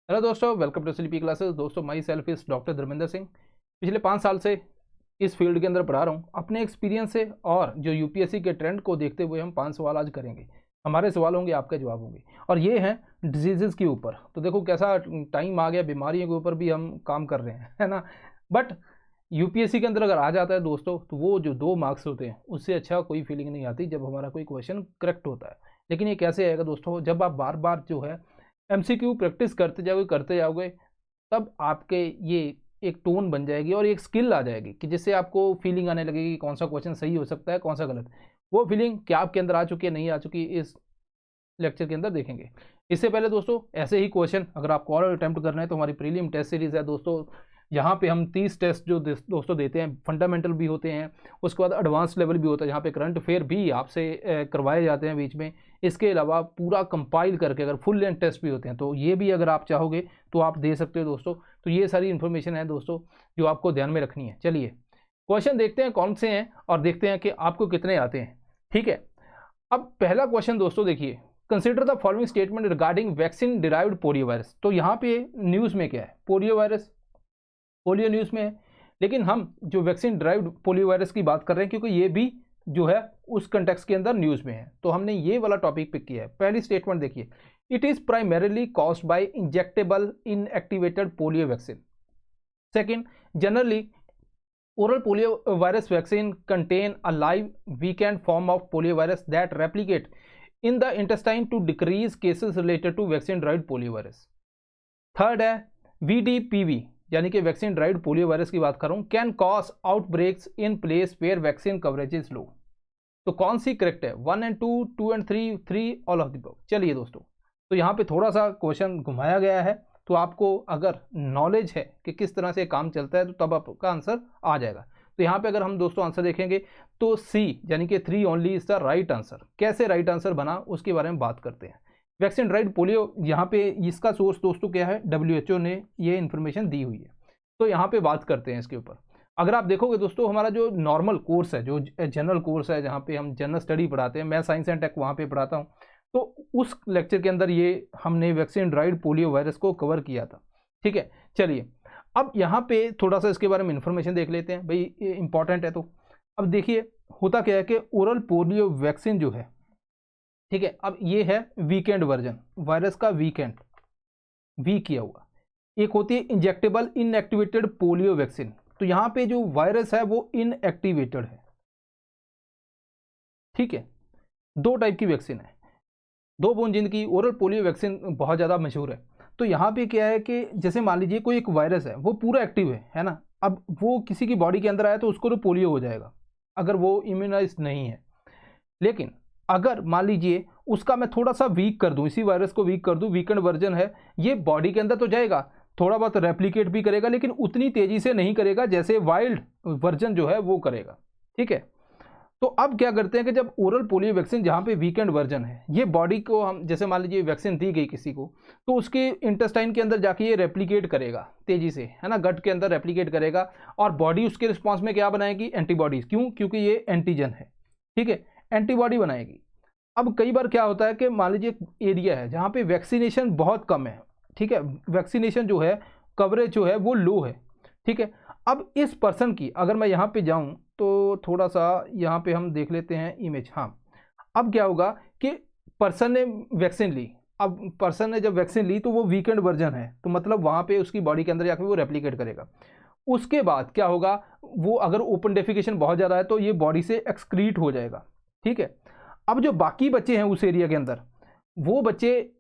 Hello दोस्तों, welcome to sleepy classes. दोस्तों, myself is doctor Dharmendra Singh. पिछले 5 साल से इस फील्ड के अंदर पढ़ा रहा हूँ। अपने एक्सपीरियंस से और जो यूपीएससी के ट्रेंड को देखते हुए हम 5 सवाल आज करेंगे। हमारे सवाल होंगे, आपके जवाब होंगे, और ये हैं डिजीज़ के ऊपर। तो देखो कैसा टाइम आ गया, बीमारियों के ऊपर भी हम काम कर रहे हैं, है ना। बट यूपीएससी के अंदर अगर आ जाता है दोस्तों, तो वो जो 2 मार्क्स होते हैं उससे अच्छा कोई फीलिंग नहीं आती जब हमारा कोई क्वेश्चन करेक्ट होता है। लेकिन ये कैसे आएगा दोस्तों? जब आप बार बार जो है एमसीक्यू प्रैक्टिस करते जाओगे, तब आपके ये एक टोन बन जाएगी और एक स्किल आ जाएगी कि जिससे आपको फीलिंग आने लगेगी कि कौन सा क्वेश्चन सही हो सकता है, कौन सा गलत। वो फीलिंग क्या आपके अंदर आ चुकी है, नहीं आ चुकी, इस लेक्चर के अंदर देखेंगे। इससे पहले दोस्तों, ऐसे ही क्वेश्चन अगर आपको और अटैम्प्ट करना है तो हमारी प्रीलिम टेस्ट सीरीज़ है दोस्तों। यहाँ पे हम 30 टेस्ट जो दोस्तों देते हैं, फंडामेंटल भी होते हैं, उसके बाद एडवांस लेवल भी होता है, जहाँ पे करंट अफेयर भी आपसे करवाए जाते हैं बीच में। इसके अलावा पूरा कंपाइल करके अगर फुल लेंथ टेस्ट भी होते हैं, तो ये भी अगर आप चाहोगे तो आप दे सकते हो दोस्तों। तो ये सारी इन्फॉर्मेशन है दोस्तों जो आपको ध्यान में रखनी है। चलिए क्वेश्चन देखते हैं कौन से हैं और देखते हैं कि आपको कितने आते हैं। ठीक है, अब पहला क्वेश्चन दोस्तों देखिए, consider the following statement regarding vaccine derived polio virus. तो यहाँ पे न्यूज़ में क्या है, पोलियो वायरस, पोलियो न्यूज़ में है, लेकिन हम जो वैक्सीन डिराइव्ड पोलियो वायरस की बात कर रहे हैं क्योंकि ये भी जो है उस कंटेक्स्ट के अंदर न्यूज़ में है, तो हमने ये वाला टॉपिक पिक किया है। पहली स्टेटमेंट देखिए, it is primarily caused by injectable inactivated polio vaccine. Second, generally oral polio virus vaccine contain a live weakened form of polio virus that replicate in the intestine to decrease cases related to vaccine derived polio virus. Third है VDPV, यानी कि vaccine derived polio virus की बात कर रहा हूँ, can cause outbreaks in place where vaccine coverage is low. तो कौन सी करेक्ट है? 1 and 2, 2 and 3, 3 all of the above. चलिए दोस्तों, तो यहाँ पे थोड़ा सा क्वेश्चन घुमाया गया है, तो आपको अगर नॉलेज है कि किस तरह से काम चलता है तो तब आपका आंसर आ जाएगा। तो यहाँ पे अगर हम दोस्तों आंसर देखेंगे तो सी यानी कि 3 only is the right answer. कैसे राइट आंसर बना उसके बारे में बात करते हैं। वैक्सीन ड्राइव्ड पोलियो, यहाँ पे इसका सोर्स दोस्तों क्या है? WHO ने ये इन्फॉर्मेशन दी हुई है। तो यहाँ पे बात करते हैं इसके ऊपर। अगर आप देखोगे दोस्तों, हमारा जो नॉर्मल कोर्स है, जो जनरल कोर्स है, जहाँ पे हम जनरल स्टडी पढ़ाते हैं, मैं साइंस एंड टेक वहाँ पे पढ़ाता हूँ, तो उस लेक्चर के अंदर ये हमने वैक्सीन ड्राइव्ड पोलियो वायरस को कवर किया था। ठीक है, चलिए अब यहाँ पे थोड़ा सा इसके बारे में इन्फॉर्मेशन देख लेते हैं, भाई ये इंपॉर्टेंट है। तो अब देखिए होता क्या है कि ओरल पोलियो वैक्सीन जो है, ठीक है, अब ये है वीकेंड वर्जन, वायरस का वीकेंड, वीक किया हुआ। एक होती है इंजेक्टेबल इनएक्टिवेटेड पोलियो वैक्सीन। तो यहाँ पे जो वायरस है वो इनएक्टिवेटेड है। ठीक है, 2 टाइप की वैक्सीन है, 2 बूंद जिनकी ओरल पोलियो वैक्सीन बहुत ज़्यादा मशहूर है। तो यहाँ पे क्या है कि जैसे मान लीजिए कोई एक वायरस है, वो पूरा एक्टिव है ना। अब वो किसी की बॉडी के अंदर आया तो उसको तो पोलियो हो जाएगा अगर वो इम्यूनाइज नहीं है। लेकिन अगर मान लीजिए उसका मैं थोड़ा सा वीक कर दूं, इसी वायरस को वीक कर दूं, वीकेंड वर्जन है, ये बॉडी के अंदर तो जाएगा, थोड़ा बहुत रेप्लिकेट भी करेगा, लेकिन उतनी तेजी से नहीं करेगा जैसे वाइल्ड वर्जन जो है वो करेगा। ठीक है, तो अब क्या करते हैं कि जब ओरल पोलियो वैक्सीन जहाँ पे वीकेंड वर्जन है, ये बॉडी को हम जैसे मान लीजिए वैक्सीन दी गई किसी को, तो उसके इंटेस्टाइन के अंदर जाके ये रेप्लिकेट करेगा तेजी से, है ना, गट के अंदर रेप्लिकेट करेगा, और बॉडी उसके रिस्पॉन्स में क्या बनाएगी? एंटीबॉडीज। क्यों? क्योंकि ये एंटीजन है। ठीक है, एंटीबॉडी बनाएगी। अब कई बार क्या होता है कि मान लीजिए एरिया है जहाँ पे वैक्सीनेशन बहुत कम है, ठीक है, वैक्सीनेशन जो है, कवरेज जो है वो लो है। ठीक है, अब इस पर्सन की अगर मैं यहाँ पे जाऊँ तो थोड़ा सा यहाँ पे हम देख लेते हैं इमेज। हाँ, अब क्या होगा कि पर्सन ने वैक्सीन ली, अब पर्सन ने जब वैक्सीन ली तो वो वीकेंड वर्जन है, तो मतलब वहाँ पे उसकी बॉडी के अंदर जाकर वो रेप्लिकेट करेगा। उसके बाद क्या होगा, वो अगर ओपन डेफिकेशन बहुत ज़्यादा है तो ये बॉडी से एक्सक्रीट हो जाएगा। ठीक है, अब जो बाकी बच्चे हैं उस एरिया के अंदर, वो बच्चे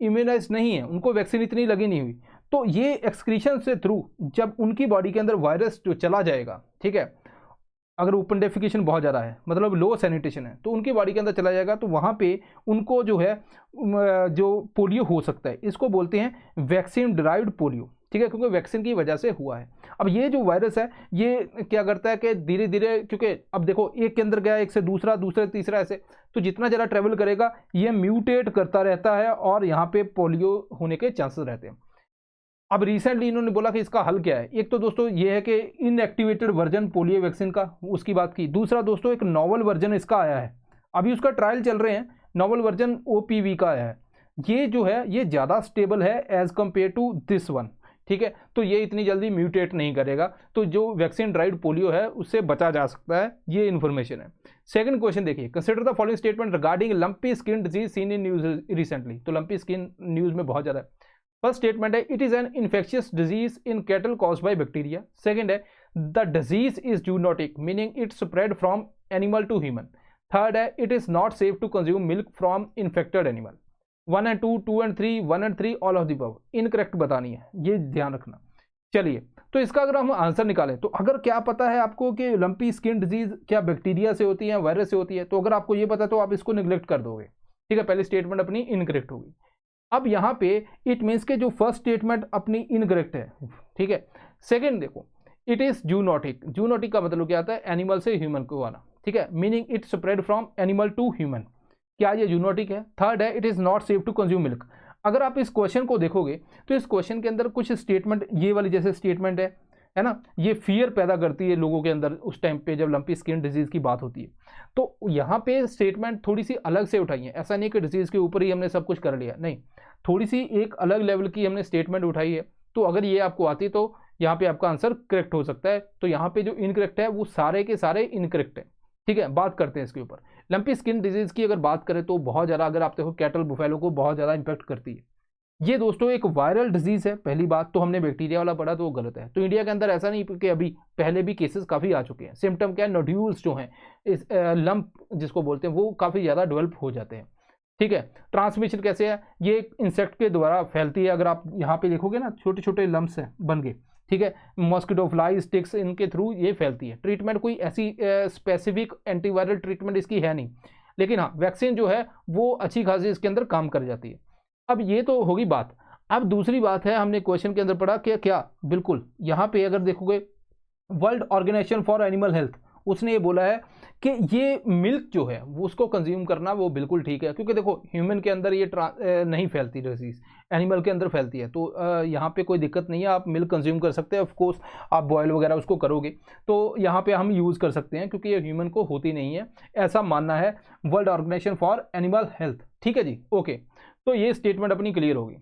इम्यूनाइज नहीं है, उनको वैक्सीन इतनी लगी नहीं हुई, तो ये एक्सक्रीशन से थ्रू जब उनकी बॉडी के अंदर वायरस जो चला जाएगा, ठीक है, अगर ओपन डेफिकेशन बहुत ज़्यादा है, मतलब लो सैनिटेशन है, तो उनकी बॉडी के अंदर चला जाएगा, तो वहाँ पे उनको जो है जो पोलियो हो सकता है, इसको बोलते हैं वैक्सीन डिराइव्ड पोलियो। ठीक है, क्योंकि वैक्सीन की वजह से हुआ है। अब ये जो वायरस है ये क्या करता है कि धीरे धीरे, क्योंकि अब देखो एक के अंदर गया, एक से दूसरा, दूसरे तीसरा, ऐसे तो जितना ज़्यादा ट्रेवल करेगा ये म्यूटेट करता रहता है और यहाँ पे पोलियो होने के चांसेस रहते हैं। अब रिसेंटली इन्होंने बोला कि इसका हल क्या है। एक तो दोस्तों ये है कि इनएक्टिवेटेड वर्जन पोलियो वैक्सीन का, उसकी बात की। दूसरा दोस्तों एक नॉवल वर्जन इसका आया है, अभी उसका ट्रायल चल रहे हैं, नॉवल वर्जन OPV का आया है, ये जो है ये ज़्यादा स्टेबल है as compare to this one, ठीक है। तो ये इतनी जल्दी म्यूटेट नहीं करेगा, तो जो वैक्सीन ड्राइव्ड पोलियो है उससे बचा जा सकता है, ये इन्फॉर्मेशन है। सेकंड क्वेश्चन देखिए, consider the following statement regarding lumpy skin disease seen in news recently. तो लंपी स्किन न्यूज में बहुत ज़्यादा है। फर्स्ट स्टेटमेंट है it is an infectious disease in cattle caused by bacteria. Second है the disease is zoonotic meaning it spread from animal to human. Third है it is not safe to consume milk from infected animal. 1 and 2, 2 and 3, 1 and 3 all of the above, incorrect बतानी है, ये ध्यान रखना। चलिए, तो इसका अगर हम आंसर निकालें तो अगर क्या पता है आपको कि लंपी स्किन डिजीज क्या बैक्टीरिया से होती है वायरस से होती है, तो अगर आपको ये पता है तो आप इसको निगलेक्ट कर दोगे, ठीक है। पहली स्टेटमेंट अपनी इनकरेक्ट होगी। अब यहाँ पे इट मीन्स के जो फर्स्ट स्टेटमेंट अपनी इनकरेक्ट है, ठीक है। सेकेंड देखो, इट इज जूनोटिक। जूनोटिक का मतलब क्या आता है, एनिमल से ह्यूमन को आना, ठीक है। Meaning it spread from animal to human, क्या ये जूनोटिक है। थर्ड है it is not safe to consume milk. अगर आप इस क्वेश्चन को देखोगे तो इस क्वेश्चन के अंदर कुछ स्टेटमेंट ये वाली जैसे स्टेटमेंट है ना, ये फियर पैदा करती है लोगों के अंदर उस टाइम पे जब लंपी स्किन डिजीज की बात होती है। तो यहाँ पे स्टेटमेंट थोड़ी सी अलग से उठाई है, ऐसा नहीं कि डिजीज के ऊपर ही हमने सब कुछ कर लिया, नहीं, थोड़ी सी एक अलग लेवल की हमने स्टेटमेंट उठाई है। तो अगर ये आपको आती तो यहाँ पे आपका आंसर करेक्ट हो सकता है। तो यहाँ पे जो इनकरेक्ट है वो सारे के सारे इनकरेक्ट है, ठीक है। बात करते हैं इसके ऊपर। लंपी स्किन डिजीज की अगर बात करें तो बहुत ज़्यादा, अगर आप देखो कैटल बुफेलो को बहुत ज़्यादा इंपैक्ट करती है। ये दोस्तों एक वायरल डिजीज है, पहली बात तो हमने बैक्टीरिया वाला पढ़ा तो वो गलत है। तो इंडिया के अंदर ऐसा नहीं कि अभी पहले भी केसेस काफ़ी आ चुके हैं। सिम्टम क्या है, नोड्यूल्स जो हैं, इस लंप जिसको बोलते हैं, वो काफ़ी ज़्यादा डेवलप हो जाते हैं, ठीक है। ट्रांसमिशन कैसे है, ये इंसेक्ट के द्वारा फैलती है। अगर आप यहाँ पे देखोगे ना, छोटे छोटे लम्प्स हैं बन गए, ठीक है। मॉस्किटो, फ्लाई, स्टिक्स, इनके थ्रू ये फैलती है। ट्रीटमेंट कोई ऐसी स्पेसिफिक एंटीवायरल ट्रीटमेंट इसकी है नहीं, लेकिन हाँ वैक्सीन जो है वो अच्छी खासी इसके अंदर काम कर जाती है। अब ये तो होगी बात। अब दूसरी बात है, हमने क्वेश्चन के अंदर पढ़ा कि क्या बिल्कुल यहाँ पे अगर देखोगे world organisation for animal health, उसने ये बोला है कि ये मिल्क जो है वो उसको कंज्यूम करना वो बिल्कुल ठीक है, क्योंकि देखो ह्यूमन के अंदर ये नहीं फैलती डिजीज, एनिमल के अंदर फैलती है। तो यहाँ पे कोई दिक्कत नहीं है, आप मिल्क कंज्यूम कर सकते हैं। ऑफ कोर्स आप बॉयल वगैरह उसको करोगे तो यहाँ पे हम यूज़ कर सकते हैं, क्योंकि ये ह्यूमन को होती नहीं है, ऐसा मानना है world organisation for animal health, ठीक है जी, ओके। तो ये स्टेटमेंट अपनी क्लियर होगी।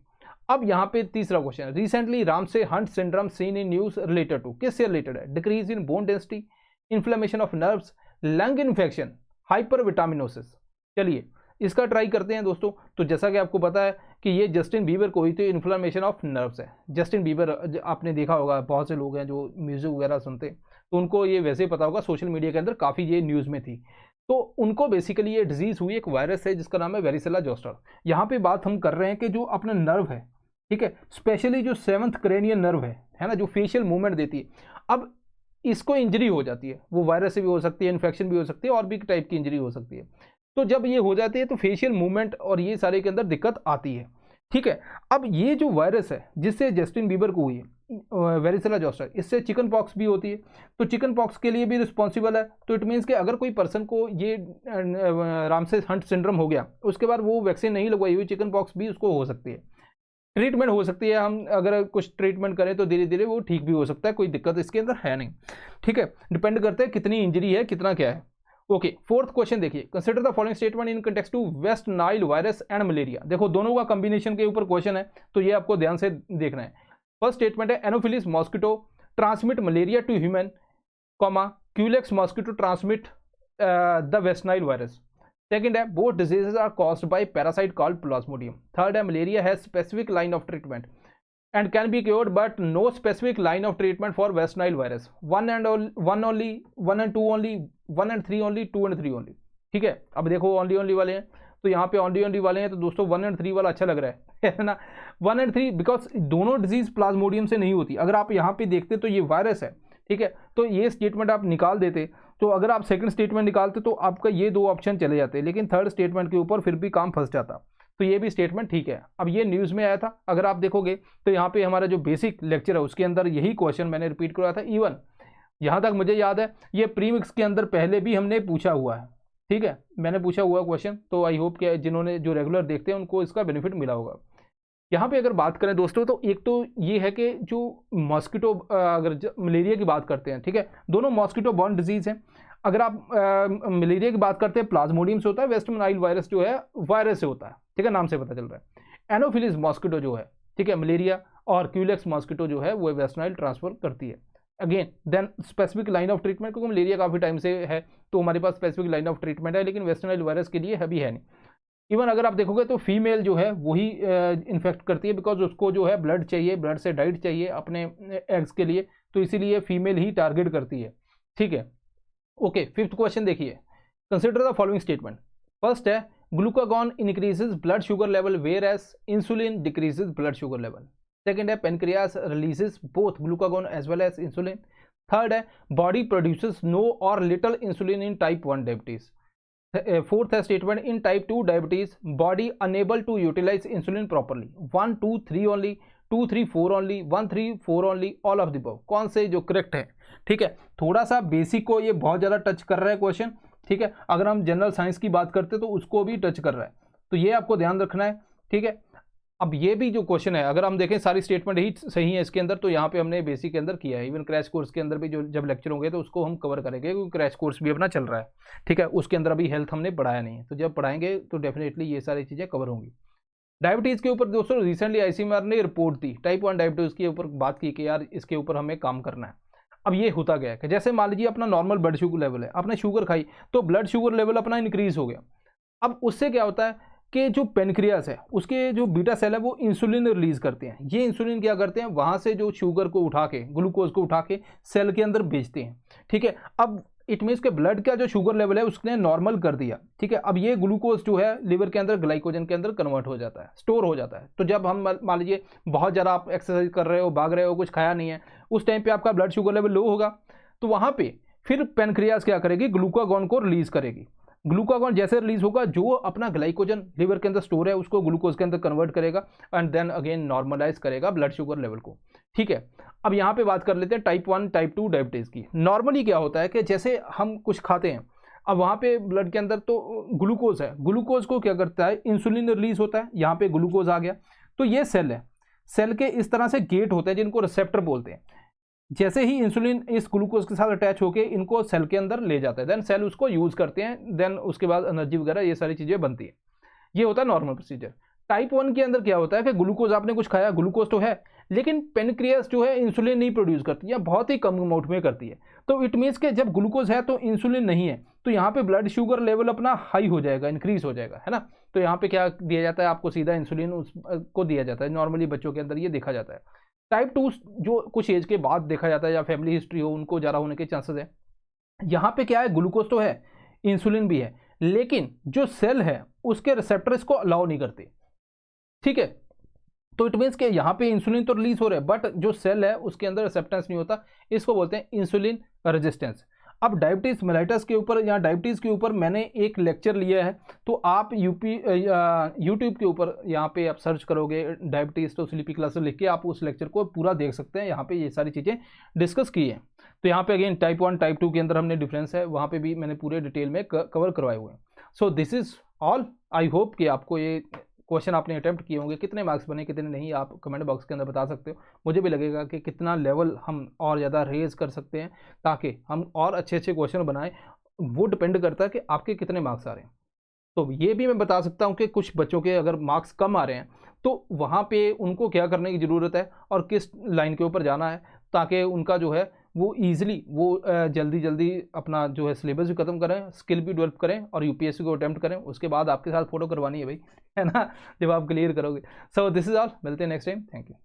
अब यहाँ पे तीसरा question, recently Ramsay Hunt syndrome seen in news related to, किससे रिलेटेड है, decrease in bone density, inflammation of nerves, lung infection, hypervitaminosis. चलिए इसका ट्राई करते हैं दोस्तों। तो जैसा कि आपको पता है कि ये जस्टिन बीबर को हुई थी, इन्फ्लेमेशन ऑफ नर्व्स है। जस्टिन बीबर आपने देखा होगा, बहुत से लोग हैं जो म्यूजिक वगैरह सुनते हैं तो उनको ये वैसे ही पता होगा, सोशल मीडिया के अंदर काफ़ी ये न्यूज़ में थी। तो उनको बेसिकली ये डिजीज़ हुई, एक वायरस है जिसका नाम है वेरिसेला जोस्टर। यहाँ पे बात हम कर रहे हैं कि जो अपना नर्व है, ठीक है, स्पेशली जो 7th क्रेनियल नर्व है ना, जो फेशियल मूवमेंट देती है, अब इसको इंजरी हो जाती है, वो वायरस से भी हो सकती है, इन्फेक्शन भी हो सकती है, और भी टाइप की इंजरी हो सकती है। तो जब ये हो जाती है तो फेशियल मूवमेंट और ये सारे के अंदर दिक्कत आती है, ठीक है। अब ये जो वायरस है जिससे जस्टिन बीबर को हुई है वेरिसेला जोस्टर, इससे चिकन पॉक्स भी होती है। तो चिकन पॉक्स के लिए भी रिस्पॉन्सिबल है। तो इट मीन्स कि अगर कोई पर्सन को ये रामसे हंट सिंड्रोम हो गया, उसके बाद वो वैक्सीन नहीं लगवाई हुई, चिकन पॉक्स भी उसको हो सकती है। ट्रीटमेंट हो सकती है, हम अगर कुछ ट्रीटमेंट करें तो धीरे धीरे वो ठीक भी हो सकता है, कोई दिक्कत इसके अंदर है नहीं, ठीक है। डिपेंड करता है कितनी इंजरी है, कितना क्या है, ओके। फोर्थ क्वेश्चन देखिए, consider the following statement in context to West Nile virus and malaria. देखो दोनों का कॉम्बिनेशन के ऊपर क्वेश्चन है, तो ये आपको ध्यान से देखना है। फर्स्ट स्टेटमेंट है anopheles mosquito transmit malaria to human, comma culex mosquito transmit the West Nile virus. Second है both diseases are caused by parasite called plasmodium. Third है malaria has specific line of treatment and can be cured but no specific line of treatment for West Nile virus. 1 and 2 only, 1 and 3 only, 2 and 3 only, ठीक है। अब देखो only वाले हैं, तो यहाँ पे ओनली वाले हैं, तो दोस्तों 1 and 3 वाला अच्छा लग रहा है ना। 1 and 3 बिकॉज दोनों डिजीज प्लाज्मोडियम से नहीं होती। अगर आप यहाँ पे देखते तो ये वायरस है, ठीक है, तो ये स्टेटमेंट आप निकाल देते, तो अगर आप सेकंड स्टेटमेंट निकालते तो आपका ये दो ऑप्शन चले जाते, लेकिन थर्ड स्टेटमेंट के ऊपर फिर भी काम फंस जाता। तो ये भी स्टेटमेंट ठीक है। अब ये न्यूज़ में आया था, अगर आप देखोगे तो यहाँ पे हमारा जो बेसिक लेक्चर है उसके अंदर यही क्वेश्चन मैंने रिपीट करवाया था। इवन यहाँ तक मुझे याद है ये प्रीमिक्स के अंदर पहले भी हमने पूछा हुआ है, ठीक है, मैंने पूछा हुआ क्वेश्चन। तो आई होप कि जिन्होंने जो रेगुलर देखते हैं उनको इसका बेनिफिट मिला होगा। यहाँ पे अगर बात करें दोस्तों तो एक तो ये है कि जो मॉस्किटो, अगर मलेरिया की बात करते हैं, ठीक है, दोनों मॉस्किटो बॉर्न डिजीज़ हैं। अगर आप मलेरिया की बात करते हैं प्लाज्मोडियम से होता है, वेस्ट नाइल वायरस जो है वायरस से होता है, ठीक है, नाम से पता चल रहा है। एनोफिलिस मॉस्किटो जो है, ठीक है, मलेरिया, और क्यूलेक्स मॉस्किटो जो है वो वेस्ट नाइल ट्रांसफर करती है। Again then specific line of treatment, क्योंकि मलेरिया काफ़ी टाइम से है तो हमारे पास स्पेसिफिक लाइन ऑफ ट्रीटमेंट है, लेकिन वेस्ट नाइल वायरस के लिए अभी है नहीं। इवन अगर आप देखोगे तो फीमेल जो है वही इन्फेक्ट करती है, बिकॉज उसको जो है ब्लड चाहिए, ब्लड से डाइट चाहिए अपने एग्स के लिए, तो इसीलिए फीमेल ही टारगेट करती है, ठीक है। ओके, फिफ्थ क्वेश्चन देखिए, consider the following statement. First है glucagon increases blood sugar level whereas insulin decreases blood sugar level. Second है pancreas releases both glucagon as well as insulin. Third है body produces no और little insulin in type 1 diabetes. Fourth है statement in type 2 diabetes body unable to utilise insulin properly, 1 2 3 only, 2 3 4 only, 1 3 4 only, all of the above. कौन से जो correct है, ठीक है। थोड़ा सा बेसिक को ये बहुत ज़्यादा टच कर रहा है क्वेश्चन, ठीक है। अगर हम जनरल साइंस की बात करते तो उसको भी टच कर रहा है, तो ये आपको ध्यान रखना है, ठीक है। अब ये भी जो क्वेश्चन है, अगर हम देखें सारी स्टेटमेंट ही सही है इसके अंदर, तो यहाँ पे हमने बेसिक के अंदर किया है। इवन क्रैश कोर्स के अंदर भी जो जब लेक्चर होंगे तो उसको हम कवर करेंगे, क्योंकि क्रैश कोर्स भी अपना चल रहा है, ठीक है। उसके अंदर अभी हेल्थ हमने पढ़ाया नहीं है, तो जब पढ़ाएंगे तो डेफिनेटली ये सारी चीज़ें कवर होंगी। डायबिटीज़ के ऊपर दोस्तों रिसेंटली आईसीएमआर ने रिपोर्ट दी टाइप 1 डायबिटीज़ के ऊपर, बात की कि यार इसके ऊपर हमें काम करना है। अब ये होता गया कि जैसे मान लीजिए अपना नॉर्मल ब्लड शुगर लेवल है, आपने शुगर खाई तो ब्लड शुगर लेवल अपना इंक्रीज हो गया। अब उससे क्या होता है कि जो पेनक्रियास है उसके जो बीटा सेल है वो इंसुलिन रिलीज करते हैं। ये इंसुलिन क्या करते हैं, वहां से जो शुगर को उठा के, ग्लूकोज को उठा के सेल के अंदर भेजते हैं, ठीक है। अब इट मीन्स के ब्लड का जो शुगर लेवल है उसने नॉर्मल कर दिया, ठीक है। अब ये ग्लूकोज जो है लिवर के अंदर ग्लाइकोजन के अंदर कन्वर्ट हो जाता है, स्टोर हो जाता है। तो जब हम मान लीजिए बहुत ज़्यादा आप एक्सरसाइज कर रहे हो, भाग रहे हो, कुछ खाया नहीं है, उस टाइम पे आपका ब्लड शुगर लेवल लो होगा, तो वहाँ पे फिर पेनक्रियास क्या करेगी, ग्लूकागॉन को रिलीज करेगी। ग्लूकागॉन जैसे रिलीज होगा, जो अपना ग्लाइकोजन लिवर के अंदर स्टोर है उसको ग्लूकोज के अंदर कन्वर्ट करेगा एंड देन अगेन नॉर्मलाइज करेगा ब्लड शुगर लेवल को, ठीक है। अब यहाँ पे बात कर लेते हैं टाइप 1 टाइप 2 डायबिटीज़ की। नॉर्मली क्या होता है कि जैसे हम कुछ खाते हैं, अब वहाँ पे ब्लड के अंदर तो ग्लूकोज है, ग्लूकोज को क्या करता है, इंसुलिन रिलीज होता है, यहाँ पे ग्लूकोज आ गया, तो ये सेल है, सेल के इस तरह से गेट होते हैं जिनको रिसेप्टर बोलते हैं। जैसे ही इंसुलिन इस ग्लूकोज के साथ अटैच होकर इनको सेल के अंदर ले जाता है, देन सेल उसको यूज करते हैं, देन उसके बाद एनर्जी वगैरह ये सारी चीजें बनती है। ये होता है नॉर्मल प्रोसीजर। टाइप 1 के अंदर क्या होता है कि ग्लूकोज आपने कुछ खाया, ग्लूकोज तो है, लेकिन पेनक्रियास जो है इंसुलिन नहीं प्रोड्यूस करती या बहुत ही कम अमाउंट में करती है। तो इट मीन्स के जब ग्लूकोज है तो इंसुलिन नहीं है, तो यहाँ पे ब्लड शुगर लेवल अपना हाई हो जाएगा, इंक्रीज हो जाएगा, है ना। तो यहाँ पे क्या दिया जाता है आपको, सीधा इंसुलिन उसको दिया जाता है। नॉर्मली बच्चों के अंदर ये देखा जाता है। टाइप 2 जो कुछ एज के बाद देखा जाता है या फैमिली हिस्ट्री हो, उनको ज़्यादा होने के चांसेस है। यहाँ पे क्या है, ग्लूकोज तो है, इंसुलिन भी है, लेकिन जो सेल है उसके रिसेप्टर इसको अलाउ नहीं करते, ठीक है। तो इट मीन्स कि यहाँ पे इंसुलिन तो रिलीज हो रहा है, बट जो सेल है उसके अंदर रिसेप्टेंस नहीं होता, इसको बोलते हैं इंसुलिन रेजिस्टेंस। अब डायबिटीज़ मेलाइटस के ऊपर या डायबिटीज़ के ऊपर मैंने एक लेक्चर लिया है, तो आप यूट्यूब के ऊपर यहाँ पे आप सर्च करोगे डायबिटीज़ तो स्लीपी क्लासेस लिख के आप उस लेक्चर को पूरा देख सकते हैं। यहाँ पे ये सारी चीज़ें डिस्कस की हैं। तो यहाँ पे अगेन टाइप 1 टाइप 2 के अंदर हमने डिफरेंस है, वहाँ पे भी मैंने पूरे डिटेल में कवर करवाए हुए हैं। So this is all. I hope कि आपको ये क्वेश्चन आपने अटेम्प्ट किए होंगे, कितने मार्क्स बने कितने नहीं आप कमेंट बॉक्स के अंदर बता सकते हो। मुझे भी लगेगा कि कितना लेवल हम और ज़्यादा रेज कर सकते हैं ताकि हम और अच्छे अच्छे क्वेश्चन बनाएं। वो डिपेंड करता है कि आपके कितने मार्क्स आ रहे हैं। तो ये भी मैं बता सकता हूँ कि कुछ बच्चों के अगर मार्क्स कम आ रहे हैं तो वहाँ पे उनको क्या करने की ज़रूरत है और किस लाइन के ऊपर जाना है, ताकि उनका जो है वो ईजिली वो जल्दी जल्दी अपना जो है सिलेबस भी ख़त्म करें, स्किल भी डेवलप करें और यूपीएससी को अटेम्प्ट करें। उसके बाद आपके साथ फोटो करवानी है भाई, है ना, जब आप क्लियर करोगे। सो दिस इज़ ऑल, मिलते हैं नेक्स्ट टाइम। Thank you.